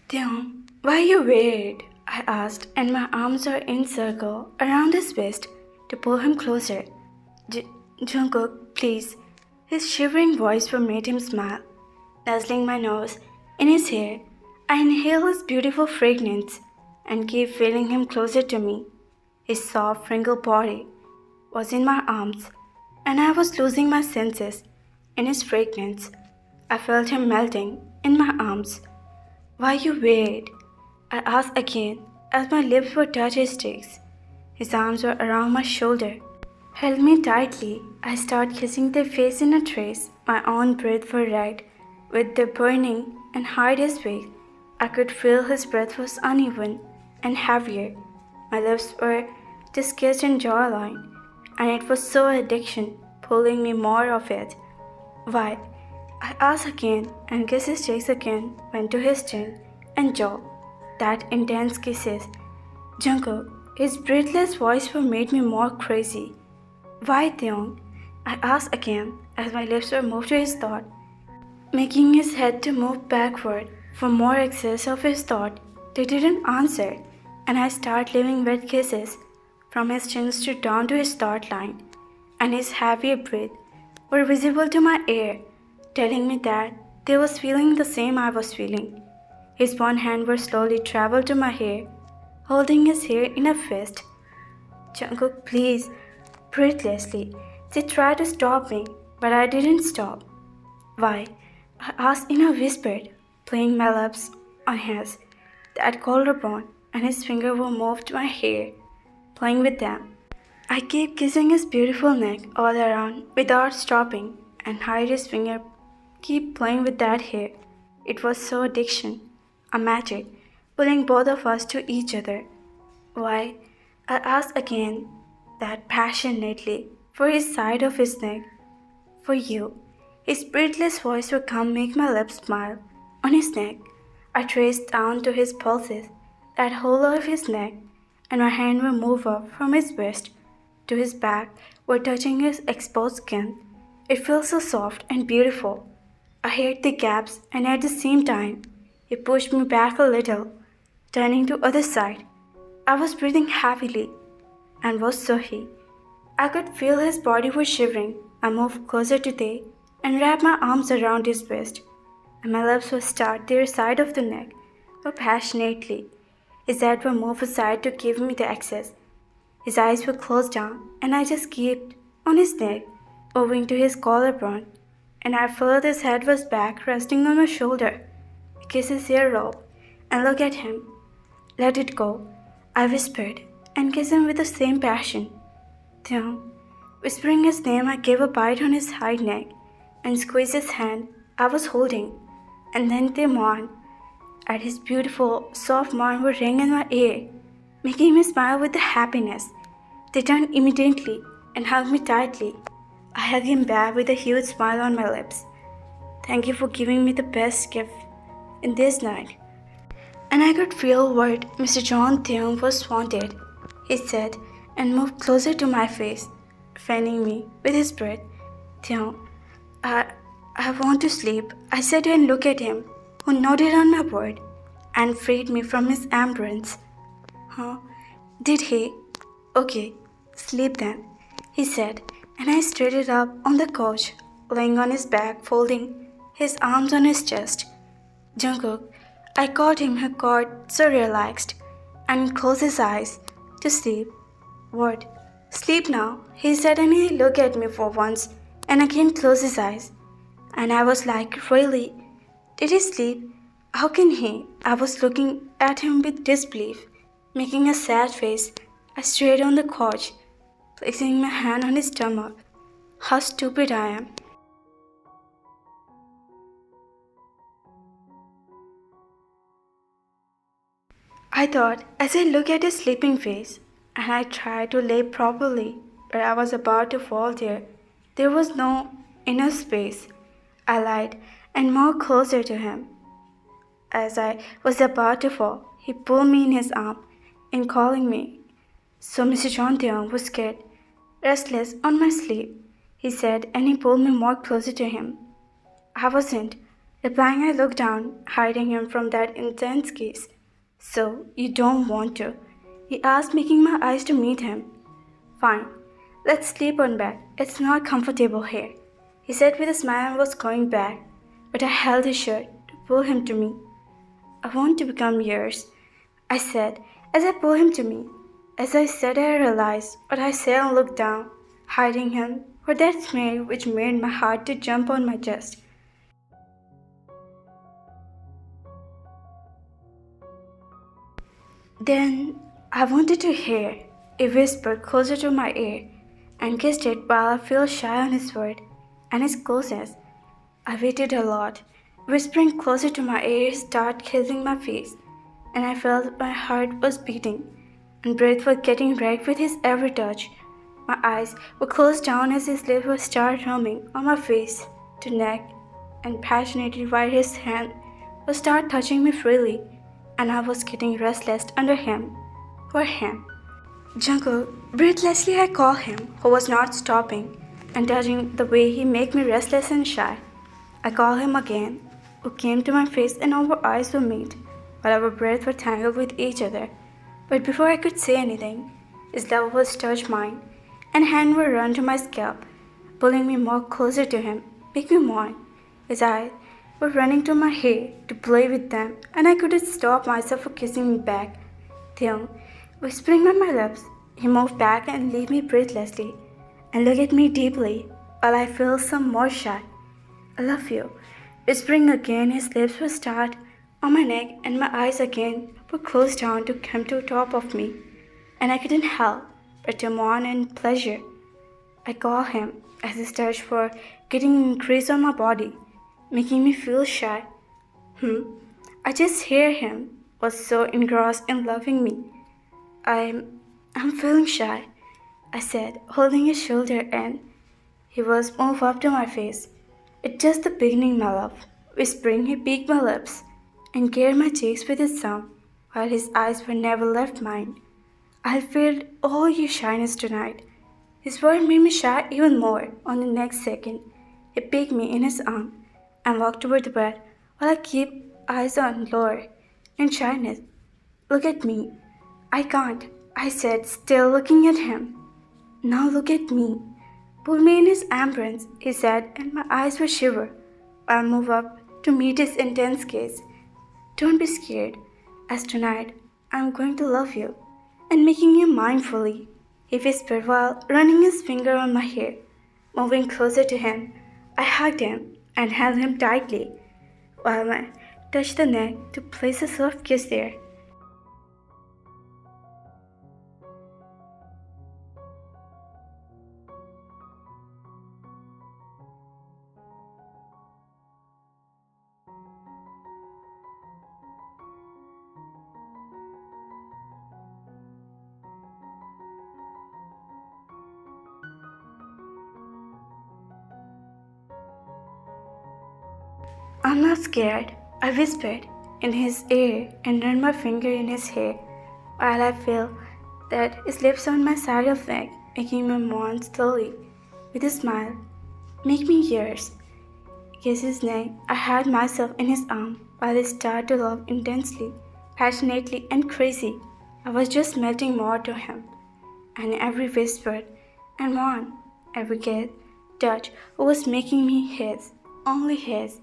Damn, why you weird? I asked, and my arms were in circle around his waist to pull him closer. Jungkook, please. His shivering voice made him smile. Nuzzling my nose in his hair, I inhale his beautiful fragrance and keep feeling him closer to me. His soft, wrinkled body was in my arms, and I was losing my senses in his fragrance. I felt him melting in my arms. Why you wait? I asked again as my lips were touch his cheeks. His arms were around my shoulder, held me tightly. I started kissing their face in a trace. My own breath were red with the burning and hide his face. I could feel his breath was uneven and heavier. My lips were just kissed in jawline, and it was so addiction, pulling me more of it. Why? I asked again and kissed his cheeks again, went to his chin and jaw. That intense kisses. Jungkook, his breathless voice made me more crazy. Why, Taeyoung? I asked again as my lips were moved to his thought, making his head to move backward for more excess of his thought. They didn't answer, and I started leaving wet kisses from his chin to down to his thought line, and his heavy breath were visible to my ear, telling me that they was feeling the same I was feeling. His one hand would slowly travel to my hair, holding his hair in a fist. Jungkook, please, breathlessly. They tried to stop me, but I didn't stop. Why? I asked in a whisper, playing my lips on his. That collarbone and his finger were moved to my hair, playing with them. I kept kissing his beautiful neck all around without stopping, and hide his finger keep playing with that hair. It was so addiction, a magic, pulling both of us to each other. Why? I asked again, that passionately, for his side of his neck. For you. His breathless voice would come make my lips smile. On his neck, I traced down to his pulses, that hollow of his neck, and my hand would move up from his waist to his back, were touching his exposed skin. It felt so soft and beautiful. I hid the gaps, and at the same time, he pushed me back a little, turning to other side. I was breathing heavily, and was so he. I could feel his body was shivering. I moved closer to Tae and wrapped my arms around his waist, and my lips were start their side of the neck, but passionately. His head would move aside to give me the access. His eyes were closed down, and I just kept on his neck, owing to his collarbone, and I felt his head was back, resting on my shoulder. I kissed his earlobe and looked at him. Let it go, I whispered, and kissed him with the same passion. Then, whispering his name, I gave a bite on his high neck and squeezed his hand I was holding, and then they moaned. At his beautiful, soft moan would ring in my ear, making me smile with the happiness. They turned immediately and hugged me tightly. I hugged him back with a huge smile on my lips. Thank you for giving me the best gift in this night. And I could feel what Mr. John Taeyoung was wanted, he said, and moved closer to my face, fanning me with his breath. Taeyoung, I want to sleep, I said and looked at him, who nodded on my word and freed me from his embrace. Huh? Did he? Okay, sleep then, he said, and I straightened up on the couch, laying on his back, folding his arms on his chest. Jungkook, I caught him, he got so relaxed, and closed his eyes to sleep. What? Sleep now, he said, and he looked at me for once, and again closed his eyes. And I was like, really? Did he sleep? How can he? I was looking at him with disbelief, making a sad face. I stayed on the couch, placing my hand on his stomach. How stupid I am. I thought as I looked at his sleeping face, and I tried to lay properly, but I was about to fall there. There was no inner space. I lied and moved closer to him. As I was about to fall, he pulled me in his arm and calling me. So Mr. John Taeyoung was scared. Restless on my sleep, he said, and he pulled me more closer to him. I wasn't. Replying, I looked down, hiding him from that intense gaze. So, you don't want to? He asked, making my eyes to meet him. Fine. Let's sleep on bed. It's not comfortable here. He said with a smile and was going back, but I held his shirt to pull him to me. I want to become yours, I said as I pulled him to me. As I said, I realized what I said and looked down, hiding him for that smile which made my heart to jump on my chest. Then I wanted to hear, he whispered closer to my ear and kissed it while I felt shy on his word and his closeness. I waited a lot, whispering closer to my ear, start kissing my face, and I felt my heart was beating and breath was getting wrecked with his every touch. My eyes were closed down as his lips would start roaming on my face to neck and passionately while his hand would start touching me freely, and I was getting restless under him, for him. Jungkook, breathlessly I called him, who was not stopping, and touching the way he made me restless and shy. I called him again, who came to my face and our eyes were met, while our breaths were tangled with each other. But before I could say anything, his love was touched mine, and hand were run to my scalp, pulling me more closer to him, make me mourn. His eyes were running to my hair to play with them, and I couldn't stop myself from kissing me back. Then, whispering on my lips, he moved back and leave me breathlessly, and looked at me deeply, while I felt some more shy. I love you. Whispering again, his lips were start on my neck, and my eyes again were closed down to come to top of me, and I couldn't help but to mourn in pleasure. I called him as his touch were getting increased on my body, making me feel shy. I just hear him was so engrossed in loving me. I'm feeling shy, I said, holding his shoulder, and he was moved up to my face. It's just the beginning, my love. Whispering, he peeked my lips and gave my cheeks with his thumb, while his eyes were never left mine. I felt all your shyness tonight. His word made me shy even more. On the next second, he picked me in his arm and walked toward the bed while I kept eyes on Laura in shyness. Look at me. I can't, I said, still looking at him. Now look at me. Pull me in his embrace, he said, and my eyes were shiver. I'll move up to meet his intense gaze. Don't be scared, as tonight I'm going to love you and making you mine fully, he whispered while running his finger on my hair. Moving closer to him, I hugged him and held him tightly, while I touched the neck to place a soft kiss there. I'm not scared, I whispered in his ear and ran my finger in his hair, while I felt that his lips on my side of neck, making me mourn slowly, with a smile. Make me yours. Kiss his neck, I had myself in his arm, while he started to love intensely, passionately, and crazy. I was just melting more to him, and every whisper and moan, every kiss, touch was making me his, only his.